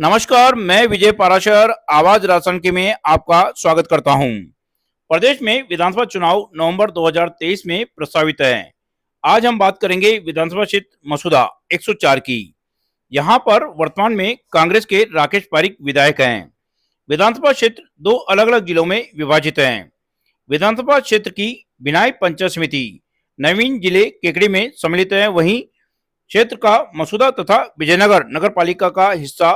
नमस्कार, मैं विजय पाराशर आवाज राजस्थान में आपका स्वागत करता हूं। प्रदेश में विधानसभा चुनाव नवंबर 2023 में प्रस्तावित है। आज हम बात करेंगे विधानसभा क्षेत्र मसूदा 104 की। यहां पर वर्तमान में कांग्रेस के राकेश पारीक विधायक हैं। विधानसभा क्षेत्र दो अलग अलग जिलों में विभाजित है। विधानसभा क्षेत्र की बिनाई पंचायत समिति नवीन जिले केकड़ी में सम्मिलित है। वहीं क्षेत्र का मसूदा तथा विजयनगर नगर पालिका का हिस्सा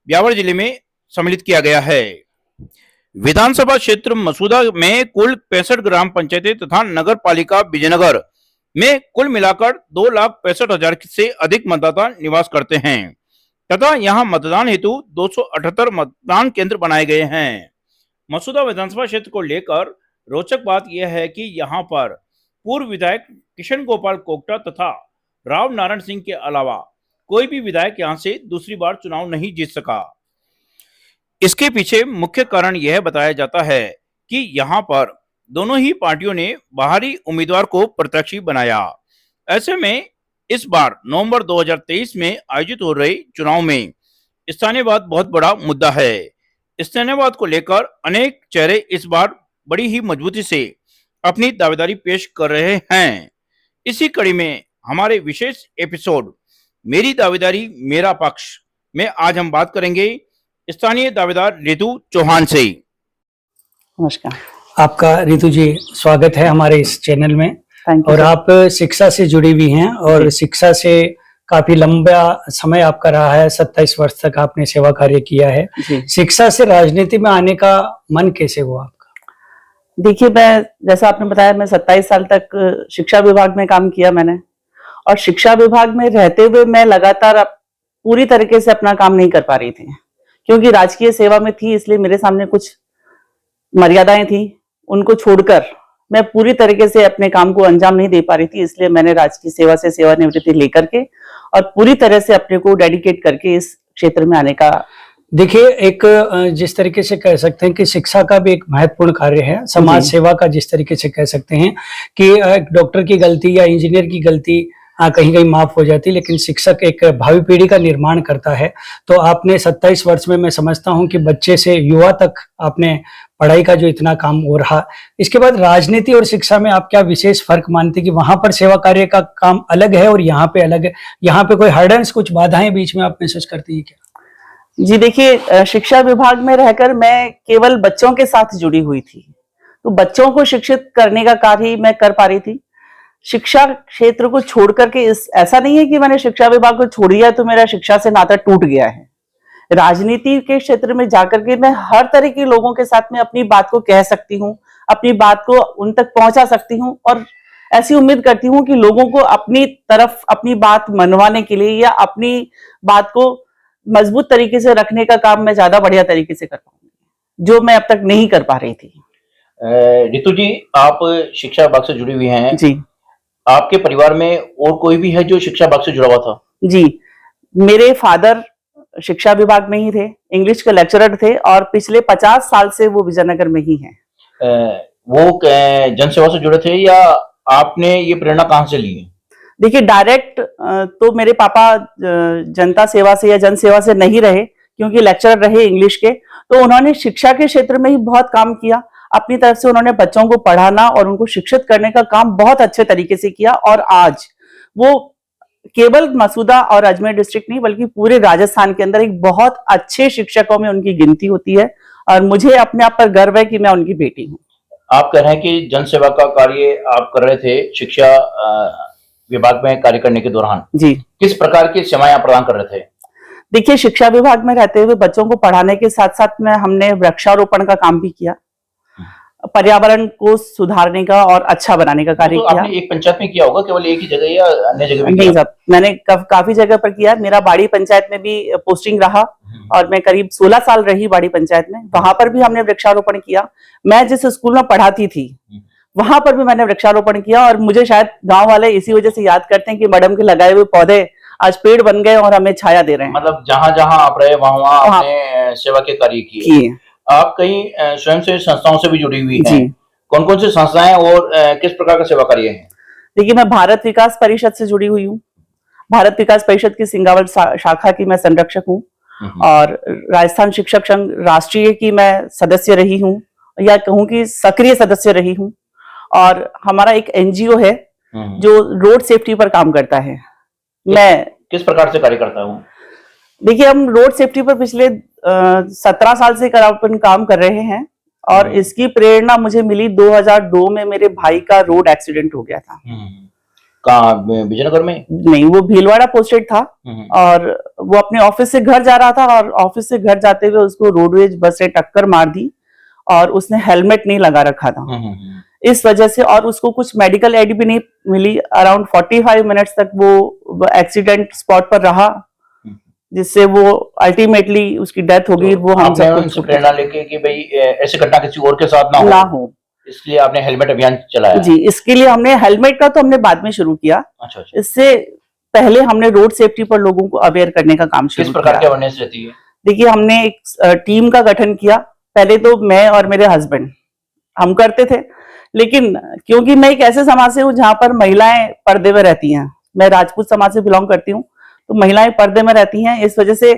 ब्यावर जिले में सम्मिलित किया गया है। विधानसभा क्षेत्र मसूदा में कुल 65 ग्राम पंचायतें तथा नगर पालिका विजयनगर में कुल मिलाकर 2,65,000 से अधिक मतदाता निवास करते हैं तथा यहां मतदान हेतु 278 मतदान केंद्र बनाए गए हैं। मसूदा विधानसभा क्षेत्र को लेकर रोचक बात यह है कि यहां पर पूर्व विधायक किशन गोपाल कोकटा तथा राव नारायण सिंह के अलावा कोई भी विधायक यहां से दूसरी बार चुनाव नहीं जीत सका। इसके पीछे मुख्य कारण यह बताया जाता है कि यहां पर दोनों ही पार्टियों ने बाहरी उम्मीदवार को प्रत्याशी बनाया। ऐसे में इस बार नवंबर 2023 में आयोजित हो रहे चुनाव में स्थानीयवाद बहुत बड़ा मुद्दा है। स्थानीयवाद को लेकर अनेक चेहरे इस बार बड़ी ही मजबूती से अपनी दावेदारी पेश कर रहे हैं। इसी कड़ी में हमारे विशेष एपिसोड मेरी दावेदारी मेरा पक्ष में आज हम बात करेंगे स्थानीय दावेदार रितु चौहान से। नमस्कार। आपका रितु जी स्वागत है हमारे इस चैनल में। और आप शिक्षा से जुड़ी हुई हैं और शिक्षा से काफी लंबा समय आपका रहा है। 27 वर्ष तक आपने सेवा कार्य किया है। शिक्षा से राजनीति में आने का मन कैसे हुआ आपका? देखिए, मैं जैसा आपने बताया, मैं 27 साल तक शिक्षा विभाग में काम किया मैंने, और शिक्षा विभाग में रहते हुए मैं लगातार पूरी तरीके से अपना काम नहीं कर पा रही थी, क्योंकि राजकीय सेवा में थी, इसलिए मेरे सामने कुछ मर्यादाएं थी। उनको छोड़कर मैं पूरी तरीके से अपने काम को अंजाम नहीं दे पा रही थी, इसलिए मैंने राजकीय सेवा से सेवानिवृत्ति लेकर के और पूरी तरह से अपने को डेडिकेट करके इस क्षेत्र में आने का। देखिए, एक जिस तरीके से कह सकते हैं कि शिक्षा का भी एक महत्वपूर्ण कार्य है, समाज सेवा का जिस तरीके से कह सकते हैं कि डॉक्टर की गलती या इंजीनियर की गलती कहीं कहीं माफ हो जाती, लेकिन शिक्षक एक भावी पीढ़ी का निर्माण करता है। तो आपने 27 वर्ष में, मैं समझता हूं कि बच्चे से युवा तक आपने पढ़ाई का जो इतना काम हो रहा, इसके बाद राजनीति और शिक्षा में आप क्या विशेष फर्क मानते कि वहां पर सेवा कार्य का काम अलग है और यहाँ पे अलग है? यहाँ पे कोई हर्डल्स, कुछ बाधाएं बीच में आप महसूस करती है क्या? जी देखिए, शिक्षा विभाग में रहकर मैं केवल बच्चों के साथ जुड़ी हुई थी, तो बच्चों को शिक्षित करने का कार्य मैं कर पा रही थी। शिक्षा क्षेत्र को छोड़ करके ऐसा नहीं है कि मैंने शिक्षा विभाग को छोड़ दिया तो मेरा शिक्षा से नाता टूट गया है। राजनीति के क्षेत्र में जाकर के मैं हर तरह के लोगों के साथ में अपनी बात को कह सकती हूँ, अपनी बात को उन तक पहुंचा सकती हूँ, और ऐसी उम्मीद करती हूँ कि लोगों को अपनी तरफ अपनी बात मनवाने के लिए या अपनी बात को मजबूत तरीके से रखने का काम मैं ज्यादा बढ़िया तरीके से कर पाऊंगी, जो मैं अब तक नहीं कर पा रही थी। रितु जी, आप शिक्षा विभाग से जुड़ी हुई हैं जी। आपके परिवार में और कोई भी है जो शिक्षा विभाग से जुड़ा हुआ था? जी, मेरे फादर शिक्षा विभाग में ही थे, इंग्लिश के लेक्चरर थे, और पिछले 50 साल से वो विजयनगर में ही हैं। वो जन सेवा से जुड़े थे या आपने ये प्रेरणा कहाँ से ली है? देखिए, डायरेक्ट तो मेरे पापा जनता सेवा से या जन सेवा से नहीं रहे, क्योंकि लेक्चरर रहे इंग्लिश के, तो उन्होंने शिक्षा के क्षेत्र में ही बहुत काम किया। अपनी तरफ से उन्होंने बच्चों को पढ़ाना और उनको शिक्षित करने का काम बहुत अच्छे तरीके से किया, और आज वो केवल मसूदा और अजमेर डिस्ट्रिक्ट नहीं बल्कि पूरे राजस्थान के अंदर एक बहुत अच्छे शिक्षकों में उनकी गिनती होती है, और मुझे अपने आप पर गर्व है कि मैं उनकी बेटी हूँ। आप कह रहे हैं कि जन सेवा का कार्य आप कर रहे थे शिक्षा विभाग में कार्य करने के दौरान। जी। किस प्रकार की सेवाएं आप प्रदान कर रहे थे? देखिए, शिक्षा विभाग में रहते हुए बच्चों को पढ़ाने के साथ साथ में हमने वृक्षारोपण का काम भी किया, पर्यावरण को सुधारने का और अच्छा बनाने का कार्य किया। आपने एक पंचायत में किया होगा, केवल एक ही जगह या अन्य जगह भी? नहीं साहब, मैंने काफी जगह पर किया। मेरा बाड़ी पंचायत में भी पोस्टिंग रहा और मैं करीब 16 साल रही बाड़ी पंचायत में। वहां पर भी हमने वृक्षारोपण किया। मैं जिस स्कूल में पढ़ाती थी वहां पर भी मैंने वृक्षारोपण किया, और मुझे शायद गाँव वाले इसी वजह से याद करते हैं कि मैडम के लगाए हुए पौधे आज पेड़ बन गए और हमें छाया दे रहे हैं। मतलब जहाँ जहाँ आप रहे वहाँ आपने सेवा के कार्य किए। आप कई स्वयंसेवी संस्थाओं से भी जुड़ी हुई हैं। कौन कौन सी संस्थाएं और किस प्रकार का सेवा कार्य है? देखिए, मैं भारत विकास परिषद से जुड़ी हुई हूँ। भारत विकास परिषद की सिंगावल शाखा की मैं संरक्षक हूँ, और राजस्थान शिक्षक संघ राष्ट्रीय की मैं सदस्य रही हूँ, या कहूँ कि सक्रिय सदस्य रही हूँ। और हमारा एक एनजीओ है जो रोड सेफ्टी पर काम करता है। मैं किस प्रकार से कार्य करता हूँ? देखिए, हम रोड सेफ्टी पर पिछले 17 साल से अपन काम कर रहे हैं, और इसकी प्रेरणा मुझे मिली 2002 में। मेरे भाई का रोड एक्सीडेंट हो गया था। कहाँ, विजयनगर में? नहीं, वो भीलवाड़ा पोस्टेड था, और वो अपने ऑफिस से घर जा रहा था, और ऑफिस से घर जाते हुए उसको रोडवेज बस से टक्कर मार दी, और उसने हेलमेट नहीं लगा रखा था। इस वजह से, और उसको कुछ मेडिकल एड भी नहीं मिली। अराउंड 45 मिनट्स तक वो एक्सीडेंट स्पॉट पर रहा, जिससे वो अल्टीमेटली उसकी डेथ हो गई। वो हम सबको प्रेरणा लेके कि भाई ऐसी घटना किसी और के साथ ना हो, इसलिए आपने हेलमेट अभियान चलाया? जी, इसके लिए हमने हेलमेट का तो हमने बाद में शुरू किया। अच्छा। इससे पहले हमने रोड सेफ्टी पर लोगों को अवेयर करने का काम शुरू किया। किस प्रकार की अवेयरनेस रहती है? देखिए, हमने एक टीम का गठन किया। पहले तो मैं और मेरे हस्बैंड हम करते थे, लेकिन क्योंकि मैं एक ऐसे समाज से हूँ जहां पर महिलाएं पर्दे में रहती हैं, मैं राजपूत समाज से बिलोंग करती हूँ, तो महिलाएं पर्दे में रहती हैं। इस वजह से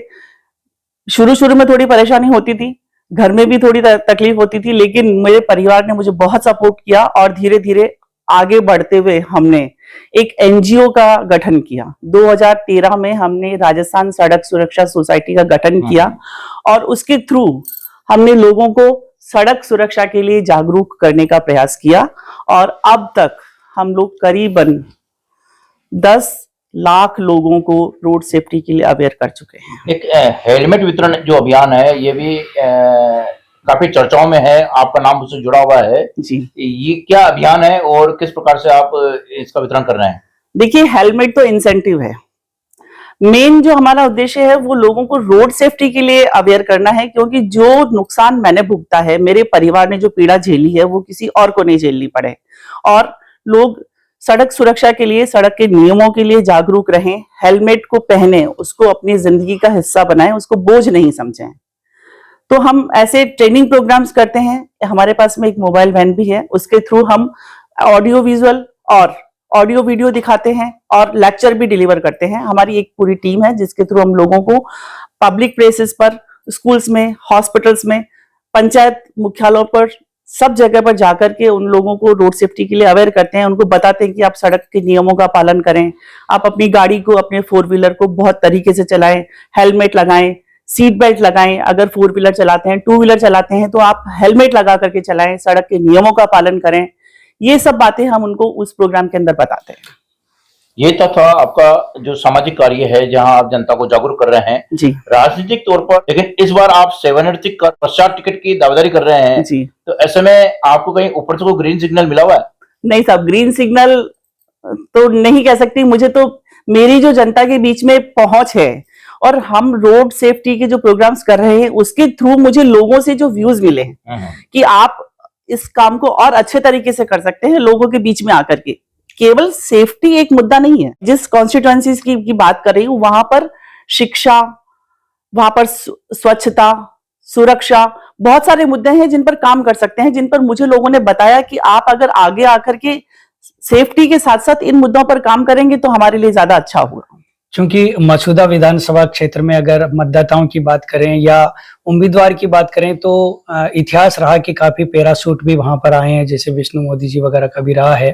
शुरू में थोड़ी परेशानी होती थी, घर में भी थोड़ी तकलीफ होती थी, लेकिन मेरे परिवार ने मुझे बहुत सपोर्ट किया, और धीरे धीरे आगे बढ़ते हुए हमने एक एनजीओ का गठन किया। 2013 में हमने राजस्थान सड़क सुरक्षा सोसाइटी का गठन किया, और उसके थ्रू हमने लोगों को सड़क सुरक्षा के लिए जागरूक करने का प्रयास किया, और अब तक हम लोग करीबन 10 लाख लोगों को रोड सेफ्टी के लिए अवेयर कर चुके हैं। एक हेलमेट वितरण जो अभियान है, ये भी काफी चर्चाओं में है, आपका नाम उससे जुड़ा हुआ है जी। ये क्या अभियान है और किस प्रकार से आप इसका वितरण कर रहे हैं? देखिए, हेलमेट तो इंसेंटिव है। मेन जो हमारा उद्देश्य है वो लोगों को रोड सेफ्टी के लिए अवेयर करना है, क्योंकि जो नुकसान मैंने भुगता है, मेरे परिवार ने जो पीड़ा झेली है, वो किसी और को नहीं झेलनी पड़े। और लोग सड़क सुरक्षा के लिए, सड़क के नियमों के लिए जागरूक रहें, हेलमेट को पहने, उसको अपनी जिंदगी का हिस्सा बनाएं, उसको बोझ नहीं समझें। तो हम ऐसे ट्रेनिंग प्रोग्राम्स करते हैं। हमारे पास में एक मोबाइल वैन भी है, उसके थ्रू हम ऑडियो विजुअल और ऑडियो वीडियो दिखाते हैं, और लेक्चर भी डिलीवर करते हैं। हमारी एक पूरी टीम है जिसके थ्रू हम लोगों को पब्लिक प्लेसेस पर, स्कूल्स में, हॉस्पिटल्स में, पंचायत मुख्यालयों पर, सब जगह पर जाकर के उन लोगों को रोड सेफ्टी के लिए अवेयर करते हैं। उनको बताते हैं कि आप सड़क के नियमों का पालन करें, आप अपनी गाड़ी को, अपने 4 व्हीलर को बहुत तरीके से चलाएं, हेलमेट लगाएं, सीट बेल्ट लगाएं। अगर 4 व्हीलर चलाते हैं, 2 व्हीलर चलाते हैं, तो आप हेलमेट लगा करके चलाएं, सड़क के नियमों का पालन करें। ये सब बातें हम उनको उस प्रोग्राम के अंदर बताते हैं। ये तो था आपका जो सामाजिक कार्य है, जहां आप जनता को जागरूक कर रहे हैं जी। राजनीतिक तौर पर, लेकिन इस बार आप सेवानिवृत्ति का पश्चात टिकट की दावेदारी कर रहे हैं जी। तो ऐसे में आपको कहीं ऊपर से कोई ग्रीन सिग्नल मिला हुआ है? नहीं साहब, ग्रीन सिग्नल तो नहीं कह सकती। मुझे तो मेरी जो जनता के बीच में पहुंच है, और हम रोड सेफ्टी के जो प्रोग्राम्स कर रहे हैं, उसके थ्रू मुझे लोगों से जो व्यूज मिले हैं कि आप इस काम को और अच्छे तरीके से कर सकते हैं, लोगों के बीच में आकर के। केवल सेफ्टी एक मुद्दा नहीं है। जिस कॉन्स्टिट्यूएंसीज की बात कर रही हूँ, वहां पर शिक्षा, वहां पर स्वच्छता, सुरक्षा, बहुत सारे मुद्दे हैं जिन पर काम कर सकते हैं, जिन पर मुझे लोगों ने बताया कि आप अगर आगे आकर के सेफ्टी के साथ साथ इन मुद्दों पर काम करेंगे तो हमारे लिए ज्यादा अच्छा होगा। क्योंकि मसूदा विधानसभा क्षेत्र में अगर मतदाताओं की बात करें या उम्मीदवार की बात करें, तो इतिहास रहा कि काफी पैराशूट भी वहां पर आए हैं, जैसे विष्णु मोदी जी वगैरह का भी रहा है।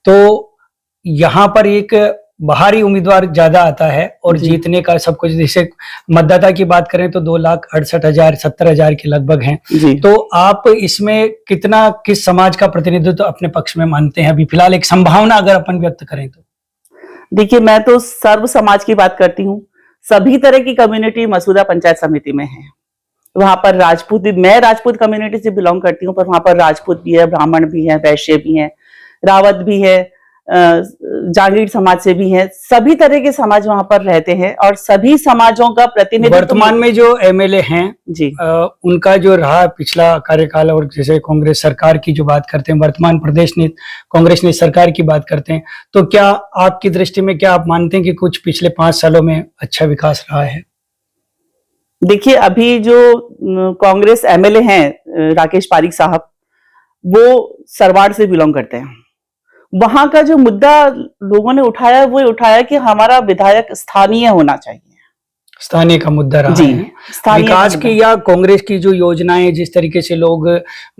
तो यहाँ पर एक बाहरी उम्मीदवार ज्यादा आता है और जीतने का सब कुछ। जैसे मतदाता की बात करें तो 2,68,000 70,000 के लगभग हैं। तो आप इसमें कितना, किस समाज का प्रतिनिधित्व अपने पक्ष में मानते हैं अभी फिलहाल, एक संभावना अगर अपन व्यक्त करें तो? देखिए, मैं तो सर्व समाज की बात करती हूँ। सभी तरह की कम्युनिटी मसूदा पंचायत समिति में है। वहां पर राजपूत भी, मैं राजपूत कम्युनिटी से बिलोंग करती हूँ, पर वहां पर राजपूत भी है, ब्राह्मण भी है, वैश्य भी है, रावत भी है, जागीर समाज से भी है। सभी तरह के समाज वहां पर रहते हैं, और सभी समाजों का प्रतिनिधित्व। वर्तमान में जो एमएलए हैं जी, उनका जो रहा पिछला कार्यकाल, और जैसे कांग्रेस सरकार की जो बात करते हैं, वर्तमान प्रदेश ने कांग्रेस ने सरकार की बात करते हैं, तो क्या आपकी दृष्टि में, क्या आप मानते हैं कि कुछ पिछले 5 सालों में अच्छा विकास रहा है? देखिए, अभी जो कांग्रेस एमएलए हैं राकेश पारीक साहब, वो सरवाड़ से बिलोंग करते हैं। वहां का जो मुद्दा लोगों ने उठाया, वो उठाया कि हमारा विधायक स्थानीय होना चाहिए। स्थानीय का मुद्दा रहा जी, है। स्थानीय विकास का की या कांग्रेस की जो योजनाएं जिस तरीके से लोग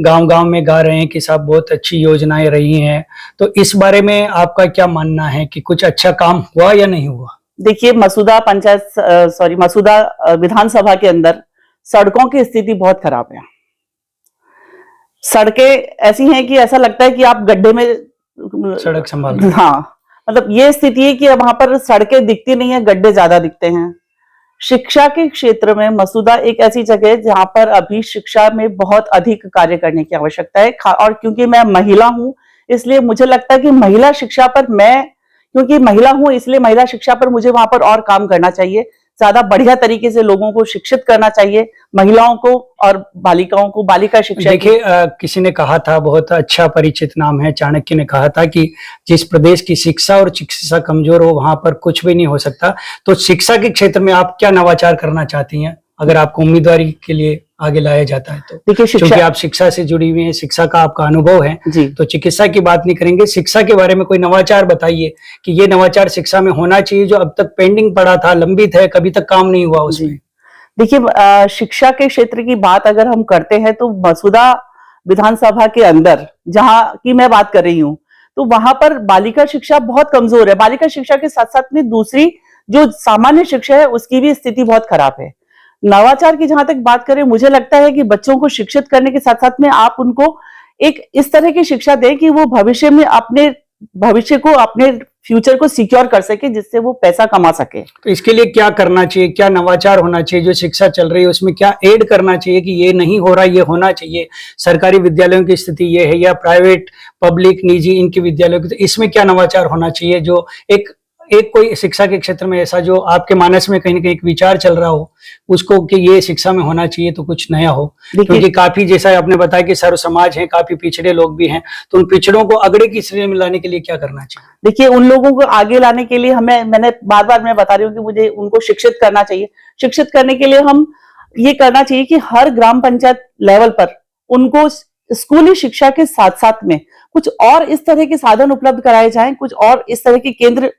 गांव-गांव में गा रहे हैं कि साहब बहुत अच्छी योजनाएं रही हैं, तो इस बारे में आपका क्या मानना है कि कुछ अच्छा काम हुआ या नहीं हुआ? देखिए, मसूदा विधानसभा के अंदर सड़कों की स्थिति बहुत खराब है। सड़कें ऐसी हैं कि ऐसा लगता है कि आप गड्ढे में सड़क संभाल रहे हैं। हाँ, मतलब ये स्थिति है कि अब वहां पर सड़कें दिखती नहीं है, गड्ढे ज्यादा दिखते हैं। शिक्षा के क्षेत्र में मसूदा एक ऐसी जगह है जहां पर अभी शिक्षा में बहुत अधिक कार्य करने की आवश्यकता है। और क्योंकि मैं महिला हूं, इसलिए मुझे लगता है कि महिला शिक्षा पर क्योंकि महिला हूं, इसलिए महिला शिक्षा पर मुझे वहां पर और काम करना चाहिए। ज्यादा बढ़िया तरीके से लोगों को शिक्षित करना चाहिए, महिलाओं को और बालिकाओं को, बालिका शिक्षा। देखिए, किसी ने कहा था, बहुत अच्छा परिचित नाम है, चाणक्य ने कहा था कि जिस प्रदेश की शिक्षा और चिकित्सा कमजोर हो वहां पर कुछ भी नहीं हो सकता। तो शिक्षा के क्षेत्र में आप क्या नवाचार करना चाहती हैं अगर आपको उम्मीदवारी के लिए आगे लाया जाता है तो? देखिए, क्योंकि आप शिक्षा से जुड़ी हुई हैं, शिक्षा का आपका अनुभव है जी, तो चिकित्सा की बात नहीं करेंगे, शिक्षा के बारे में कोई नवाचार बताइए कि ये नवाचार शिक्षा में होना चाहिए जो अब तक पेंडिंग पड़ा था, लंबित है, कभी तक काम नहीं हुआ उसमें। देखिए, शिक्षा के क्षेत्र की बात अगर हम करते हैं तो मसूदा विधानसभा के अंदर जहां की मैं बात कर रही हूं, तो वहां पर बालिका शिक्षा बहुत कमजोर है। बालिका शिक्षा के साथ साथ में दूसरी जो सामान्य शिक्षा है उसकी भी स्थिति बहुत खराब है। नवाचार की जहां तक बात करें, मुझे लगता है कि बच्चों को शिक्षित करने के साथ साथ में आप उनको एक इस तरह की शिक्षा दें कि वो भविष्य में अपने फ्यूचर को सिक्योर कर सके, जिससे वो पैसा कमा सके। तो इसके लिए क्या करना चाहिए, क्या नवाचार होना चाहिए? जो शिक्षा चल रही है उसमें क्या ऐड करना चाहिए कि ये नहीं हो रहा, ये होना चाहिए? सरकारी विद्यालयों की स्थिति ये है या प्राइवेट, पब्लिक, निजी इनके विद्यालयों की, तो इसमें क्या नवाचार होना चाहिए जो एक कोई शिक्षा के क्षेत्र में ऐसा जो आपके मानस में कहीं ना कहीं एक विचार चल रहा हो उसको कि ये शिक्षा में होना चाहिए तो कुछ नया हो? क्योंकि काफी, जैसा आपने बताया कि सर्व समाज है, काफी पिछड़े लोग भी हैं, तो उन पिछड़ों को अगड़े की श्रेणी में लाने के लिए क्या करना चाहिए? देखिए, उन लोगों को आगे लाने के लिए मैंने बार-बार मैं बता रही हूँ कि मुझे उनको शिक्षित करना चाहिए। शिक्षित करने के लिए हम ये करना चाहिए कि हर ग्राम पंचायत लेवल पर उनको स्कूली शिक्षा के साथ साथ में कुछ और इस तरह के साधन उपलब्ध कराए जाएं, कुछ और इस तरह के केंद्र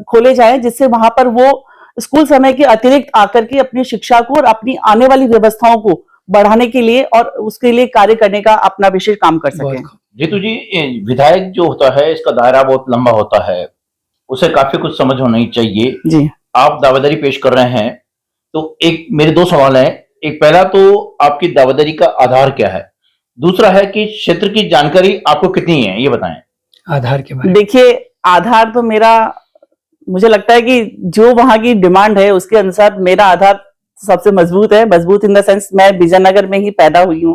खोले जाएं, जिससे वहां पर वो स्कूल समय के अतिरिक्त आकर के अपनी शिक्षा को और अपनी आने वाली व्यवस्थाओं को बढ़ाने के लिए और उसके लिए कार्य करने का अपना विशेष काम कर सकें। जीतू जी, विधायक जो होता है इसका दायरा बहुत लंबा होता है, उसे काफी कुछ समझ होनी चाहिए जी। आप दावेदारी पेश कर रहे हैं, तो एक मेरे दो सवाल हैं। एक, पहला तो आपकी दावेदारी का आधार क्या है? दूसरा है कि क्षेत्र की जानकारी आपको कितनी है, ये बताएं। आधार के बारे में। देखिए, आधार तो मुझे लगता है कि जो वहां की डिमांड है उसके अनुसार मेरा आधार सबसे मजबूत है। मजबूत इन द सेंस, मैं विजयनगर में ही पैदा हुई हूँ,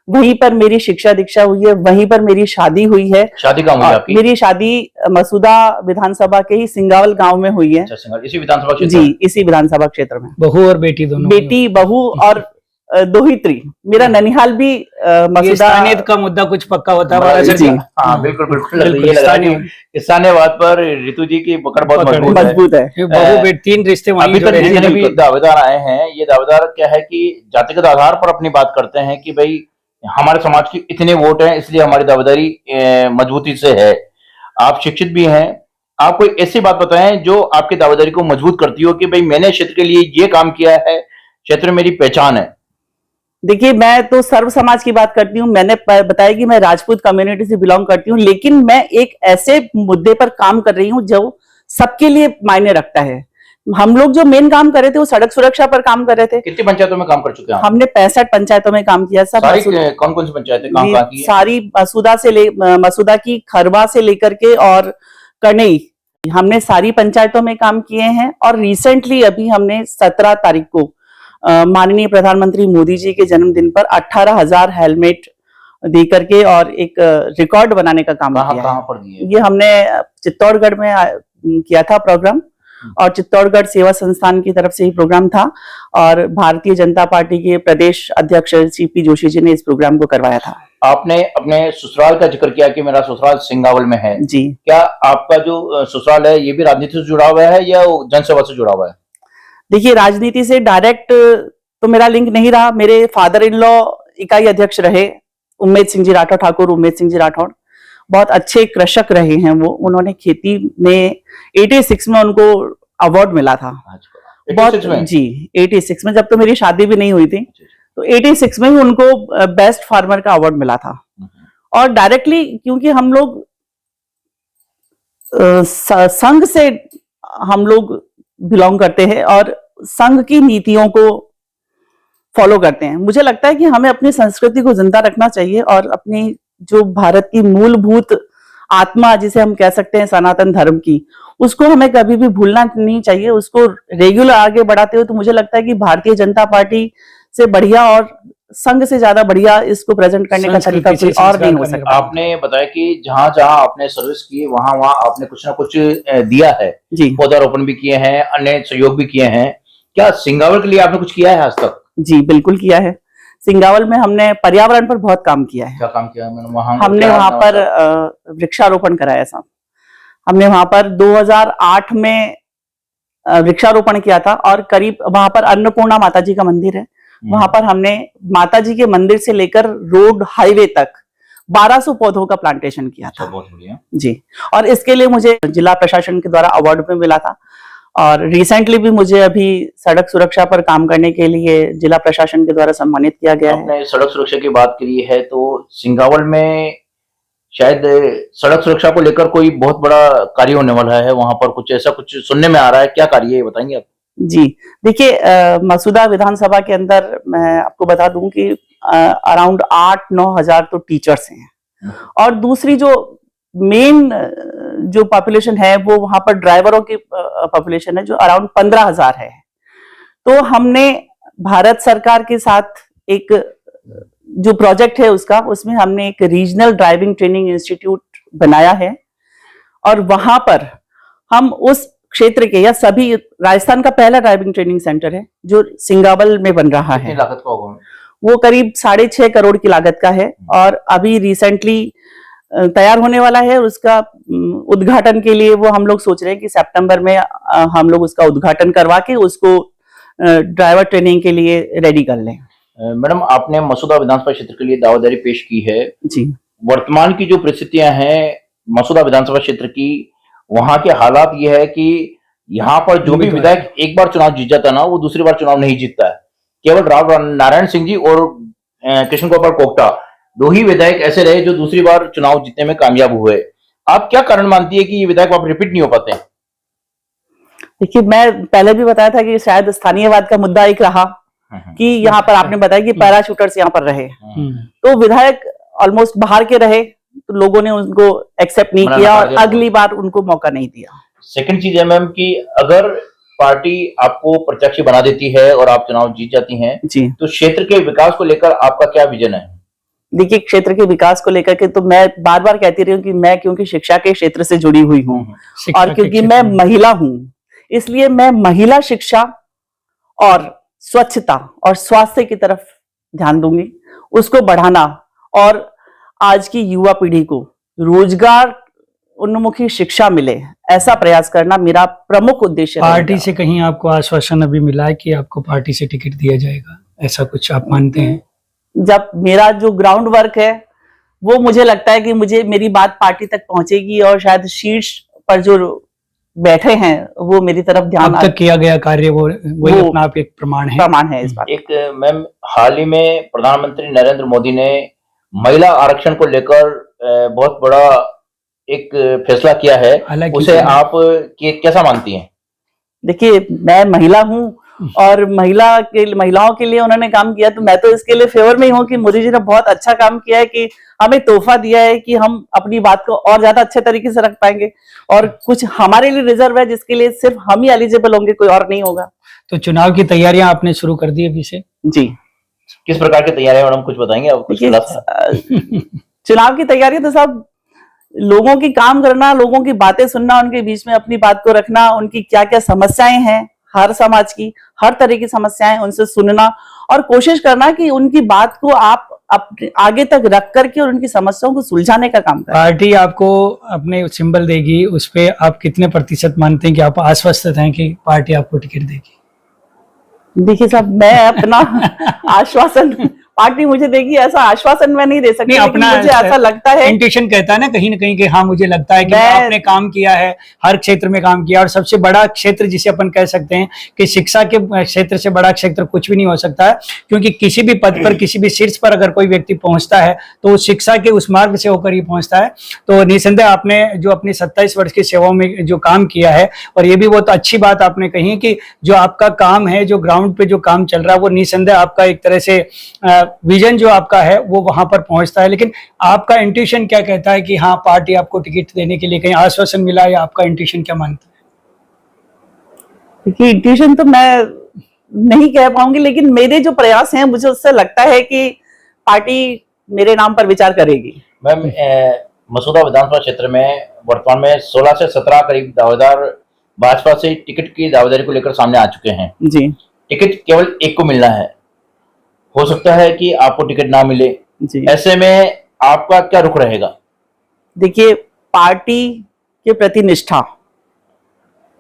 वहीं पर मेरी शिक्षा दीक्षा हुई है, वहीं पर मेरी शादी हुई है। शादी कहाँ हुई आपकी? मेरी शादी मसूदा विधानसभा के ही सिंगावल गांव में हुई है। इसी विधानसभा क्षेत्र? जी, इसी विधानसभा क्षेत्र में। बहू और बेटी दोनों? बेटी, बहू और दोहित्री। मेरा ननिहाल भी मसूदा। स्थानीयता का मुद्दा कुछ पक्का होता है जी। हाँ, बिल्कुल ये लग रहा है कि स्थानीयवाद पर ऋतु जी की पकड़ बहुत मजबूत है। बहू बेटी 3 रिश्ते वहीं अभी तक जितने भी दावेदार आए हैं, ये दावेदार क्या है कि जातिगत आधार पर अपनी बात करते हैं कि भाई हमारे समाज के इतने वोट हैं इसलिए हमारी दावेदारी मजबूती से है। आप शिक्षित भी हैं, आप कोई ऐसी बात बताएं जो आपकी दावेदारी को मजबूत करती हो कि भाई मैंने क्षेत्र के लिए ये काम किया है, क्षेत्र में मेरी पहचान है। देखिए, मैं तो सर्व समाज की बात करती हूँ। मैंने बताया कि मैं राजपूत कम्युनिटी से बिलोंग करती हूँ, लेकिन मैं एक ऐसे मुद्दे पर काम कर रही हूँ जो सबके लिए मायने रखता है। हम लोग जो मेन काम कर रहे थे वो सड़क सुरक्षा पर काम कर रहे थे। कितनी पंचायतों में काम कर चुके हैं? हमने 65 पंचायतों में काम किया। सब कौन कौन सी पंचायतें काम की है? सारी मसूदा की खरवा से लेकर के और कनेई, हमने सारी पंचायतों में काम किए हैं। और रिसेंटली अभी हमने 17 तारीख को माननीय प्रधानमंत्री मोदी जी के जन्मदिन पर 18,000 हेलमेट दे करके और एक रिकॉर्ड बनाने का काम किया। कहाँ पर दिए? ये हमने चित्तौड़गढ़ में किया था प्रोग्राम, और चित्तौड़गढ़ सेवा संस्थान की तरफ से ही प्रोग्राम था, और भारतीय जनता पार्टी के प्रदेश अध्यक्ष सीपी जोशी जी ने इस प्रोग्राम को करवाया था। आपने अपने ससुराल का जिक्र किया कि मेरा ससुराल सिंगावल में है। जी। क्या आपका जो ससुराल है ये भी राजनीति से जुड़ा हुआ है या जनसेवा से जुड़ा हुआ है? देखिए, राजनीति से डायरेक्ट तो मेरा लिंक नहीं रहा। मेरे फादर इन लॉ इकाई अध्यक्ष रहे उम्मेद सिंह जी राठौड़, ठाकुर उम्मेद सिंह जी राठौड़, बहुत अच्छे कृषक रहे हैं वो। उन्होंने खेती में 86 में उनको अवार्ड मिला था। 86 में? जी 86 में, जब तो मेरी शादी भी नहीं हुई थी, तो 86 में ही उनको बेस्ट फार्मर का अवार्ड मिला था। और डायरेक्टली, क्योंकि हम लोग संघ से हम लोग बिलोंग करते हैं और संघ की नीतियों को फॉलो करते हैं, मुझे लगता है कि हमें अपनी संस्कृति को जिंदा रखना चाहिए और अपनी जो भारत की मूलभूत आत्मा, जिसे हम कह सकते हैं सनातन धर्म की, उसको हमें कभी भी भूलना नहीं चाहिए, उसको रेगुलर आगे बढ़ाते हुए। तो मुझे लगता है कि भारतीय जनता पार्टी से बढ़िया और संघ से ज्यादा बढ़िया इसको प्रेजेंट करने का तरीका कोई और नहीं हो सकता। आपने बताया कि जहां जहां आपने सर्विस की वहां वहां आपने कुछ ना कुछ दिया है जी, पौधारोपण भी किए हैं, अन्य सहयोग भी किए हैं। क्या सिंगावर के लिए आपने कुछ किया है आज तक? जी बिल्कुल किया है। सिंगावल में हमने पर्यावरण पर बहुत काम किया है। क्या काम किया है? हमने वहां पर वृक्षारोपण कराया साहब। हमने वहां पर 2008 में वृक्षारोपण किया था और करीब वहां पर अन्नपूर्णा माता जी का मंदिर है, वहां पर हमने माता जी के मंदिर से लेकर रोड हाईवे तक 1200 पौधों का प्लांटेशन किया था। बहुत बढ़िया जी, और इसके लिए मुझे जिला प्रशासन के द्वारा अवार्ड भी मिला था। और रिसेंटली भी मुझे अभी सड़क सुरक्षा पर काम करने के लिए जिला प्रशासन के द्वारा सम्मानित किया गया है। आपने सड़क सुरक्षा की बात करी है, तो सिंगावल में शायद सड़क सुरक्षा को लेकर कोई बहुत बड़ा कार्य होने वाला है, वहां पर कुछ ऐसा कुछ सुनने में आ रहा है, क्या कार्य है ये बताएंगे आप? जी देखिए, मसूदा विधानसभा के अंदर मैं आपको बता दूं कि अराउंड 8-9 हजार तो टीचर्स हैं, और दूसरी जो मेन जो पॉपुलेशन है वो वहां पर ड्राइवरों की पॉपुलेशन है जो अराउंड 15,000 है। तो हमने भारत सरकार के साथ एक जो प्रोजेक्ट है उसमें हमने एक रीजनल ड्राइविंग ट्रेनिंग इंस्टीट्यूट बनाया है, और वहां पर हम उस क्षेत्र के या सभी, राजस्थान का पहला ड्राइविंग ट्रेनिंग सेंटर है जो सिंगावल में बन रहा है। लागत का होगा? वो करीब 6.5 करोड़ की लागत का है, और अभी रिसेंटली तैयार होने वाला है। उसका उद्घाटन के लिए वो हम लोग सोच रहे हैं कि सितंबर में हम लोग उसका उद्घाटन करवा के उसको ड्राइवर ट्रेनिंग के लिए रेडी कर लें। मैडम, आपने मसूदा विधानसभा क्षेत्र के लिए दावेदारी पेश की है जी। वर्तमान की जो परिस्थितियां हैं मसूदा विधानसभा क्षेत्र की, वहां के हालात ये है कि यहाँ पर जो भी विधायक एक बार चुनाव जीत जाता है ना, वो दूसरी बार चुनाव नहीं जीतता है। केवल राव नारायण सिंह जी और कृष्ण गोपाल कोकटा दो ही विधायक ऐसे रहे जो दूसरी बार चुनाव जीतने में कामयाब हुए। आप क्या कारण मानती है कि ये विधायक वापस रिपीट नहीं हो पाते हैं? देखिए, मैं पहले भी बताया था कि शायद स्थानीयवाद का मुद्दा एक रहा कि यहाँ पर आपने बताया कि पैराशूटर्स यहाँ पर रहे, तो विधायक ऑलमोस्ट बाहर के रहे, तो लोगों ने उनको एक्सेप्ट नहीं किया और अगली बार उनको मौका नहीं दिया। सेकंड चीज है मैम कि अगर पार्टी आपको प्रत्याशी बना देती है और आप चुनाव जीत जाती हैं जी, तो क्षेत्र के विकास को लेकर आपका क्या विजन है? देखिए, क्षेत्र के विकास को लेकर के तो मैं बार बार कहती रही हूँ कि मैं क्योंकि शिक्षा के क्षेत्र से जुड़ी हुई हूँ और क्योंकि मैं महिला हूँ, इसलिए मैं महिला शिक्षा और स्वच्छता और स्वास्थ्य की तरफ ध्यान दूंगी, उसको बढ़ाना, और आज की युवा पीढ़ी को रोजगार उन्मुखी शिक्षा मिले, ऐसा प्रयास करना मेरा प्रमुख उद्देश्य है। पार्टी से कहीं आपको आश्वासन अभी मिला है कि आपको पार्टी से टिकट दिया जाएगा, ऐसा कुछ आप मानते हैं? जब मेरा जो ग्राउंड वर्क है वो मुझे लगता है कि मुझे मेरी बात पार्टी तक पहुंचेगी और शायद शीर्ष पर जो बैठे हैं वो मेरी तरफ ध्यान, अब तक किया गया कार्य वही अपना आप एक प्रमाण है इस बात। एक मैम, हाल ही में प्रधानमंत्री नरेंद्र मोदी ने महिला आरक्षण को लेकर बहुत बड़ा एक फैसला किया है, उसे आप कैसा मानती हैं? देखिए, मैं महिला हूं और महिलाओं के लिए उन्होंने काम किया, तो मैं तो इसके लिए फेवर में ही हूँ कि मोदी जी ने बहुत अच्छा काम किया है कि हमें तोहफा दिया है कि हम अपनी बात को और ज्यादा अच्छे तरीके से रख पाएंगे, और कुछ हमारे लिए रिजर्व है जिसके लिए सिर्फ हम ही एलिजिबल होंगे, कोई और नहीं होगा। तो चुनाव की तैयारियां आपने शुरू कर दी अभी से? जी। किस प्रकार की तैयारियां मैडम, कुछ बताएंगे आप? चुनाव की तैयारी तो सब लोगों की काम करना, लोगों की बातें सुनना, उनके बीच में अपनी बात को रखना, उनकी क्या क्या समस्याएं हैं, हर समाज की हर तरह की समस्याएं, उनसे सुनना और कोशिश करना कि उनकी बात को आप आगे तक रख करके और उनकी समस्याओं को सुलझाने का काम करें। पार्टी आपको अपने सिंबल देगी, उस पे आप कितने प्रतिशत मानते हैं कि आप आश्वस्त हैं कि पार्टी आपको टिकट देगी? देखिए साहब, मैं अपना आश्वासन पार्टी मुझे देगी ऐसा आश्वासन मैं नहीं दे सकती, नहीं, लेकिन अपना मुझे ऐसा लगता है, इंट्यूशन कहता है ना कहीं कि हाँ मुझे लगता है कि आपने काम किया है, हर क्षेत्र में काम किया, और सबसे बड़ा क्षेत्र जिसे अपन कह सकते हैं कि शिक्षा के क्षेत्र से बड़ा क्षेत्र कुछ भी नहीं हो सकता है, क्योंकि किसी भी पद पर, किसी भी शीर्ष पर अगर कोई व्यक्ति पहुंचता है तो शिक्षा के उस मार्ग से होकर ही पहुंचता है। तो निसंदेह आपने जो अपनी 27 वर्ष की सेवाओं में जो काम किया है, और ये भी बहुत अच्छी बात आपने कही कि जो आपका काम है, जो ग्राउंड पे जो काम चल रहा है, वो निसंदेह आपका एक तरह से विजन जो आपका है वो वहां पर पहुंचता है। लेकिन आपका इंट्यूशन क्या कहता है कि हाँ पार्टी आपको टिकट देने के लिए कहीं आश्वासन मिला, या आपका इंट्यूशन क्या मानता है? देखिए इंट्यूशन तो मैं नहीं कह पाऊंगी, लेकिन मेरे जो प्रयास हैं मुझे उससे लगता है कि पार्टी मेरे नाम पर विचार करेगी। मैम, मसूदा विधानसभा क्षेत्र में वर्तमान में 16 से 17 करीब दावेदार भाजपा से टिकट की दावेदारी को लेकर सामने आ चुके हैं जी। टिकट केवल एक को मिलना है, हो सकता है कि आपको टिकट ना मिले जी। ऐसे में आपका क्या रुख रहेगा? देखिए पार्टी के प्रति निष्ठा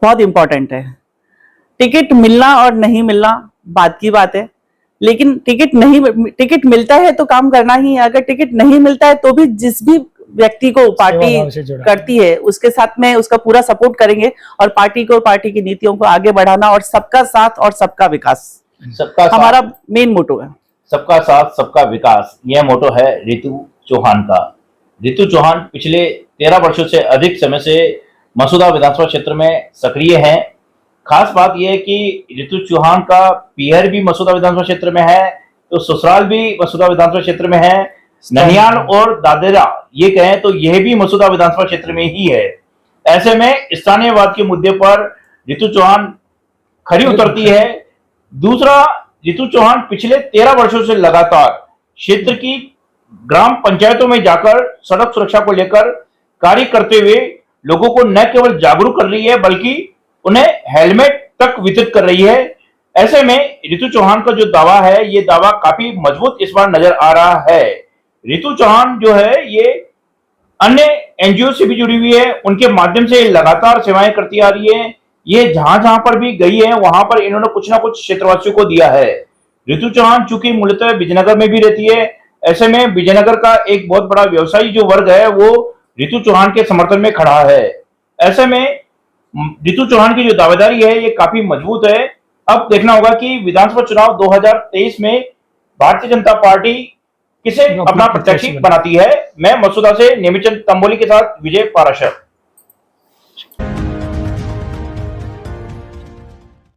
बहुत इंपॉर्टेंट है। टिकट मिलना और नहीं मिलना बात की बात है, लेकिन टिकट मिलता है तो काम करना ही है। अगर टिकट नहीं मिलता है तो भी जिस भी व्यक्ति को पार्टी करती है उसके साथ में उसका पूरा सपोर्ट करेंगे, और पार्टी को, पार्टी की नीतियों को आगे बढ़ाना, और सबका साथ और सबका विकास हमारा मेन मोटो है। सबका साथ सबका विकास, यह मोटो है रितु चौहान का। रितु चौहान पिछले 13 वर्षों से अधिक समय से मसूदा विधानसभा क्षेत्र में सक्रिय हैं। खास बात यह है कि रितु चौहान का पीहर भी मसूदा विधानसभा क्षेत्र में है, तो ससुराल भी मसूदा विधानसभा क्षेत्र में है, ननियाल और दादरा ये कहें तो यह भी मसूदा विधानसभा क्षेत्र में ही है। ऐसे में स्थानीयवाद के मुद्दे पर रितु चौहान खरी उतरती है। दूसरा, रितु चौहान पिछले 13 वर्षों से लगातार क्षेत्र की ग्राम पंचायतों में जाकर सड़क सुरक्षा को लेकर कार्य करते हुए लोगों को न केवल जागरूक कर रही है बल्कि उन्हें हेलमेट तक वितरित कर रही है। ऐसे में रितु चौहान का जो दावा है, ये दावा काफी मजबूत इस बार नजर आ रहा है। रितु चौहान जो है ये अन्य एनजीओ से भी जुड़ी हुई है, उनके माध्यम से लगातार सेवाएं करती आ रही है। ये जहां जहां पर भी गई है वहां पर इन्होंने कुछ ना कुछ क्षेत्रवासियों को दिया है। रितु चौहान चूंकि मूलतः विजयनगर में भी रहती है, ऐसे में विजयनगर का एक बहुत बड़ा व्यवसायी जो वर्ग है वो रितु चौहान के समर्थन में खड़ा है। ऐसे में रितु चौहान की जो दावेदारी है ये काफी मजबूत है। अब देखना होगा कि विधानसभा चुनाव 2023 में भारतीय जनता पार्टी किसे अपना प्रत्याशी बनाती है। मैं मसूदा से नेमिचंद तंबोली के साथ विजय पाराशर।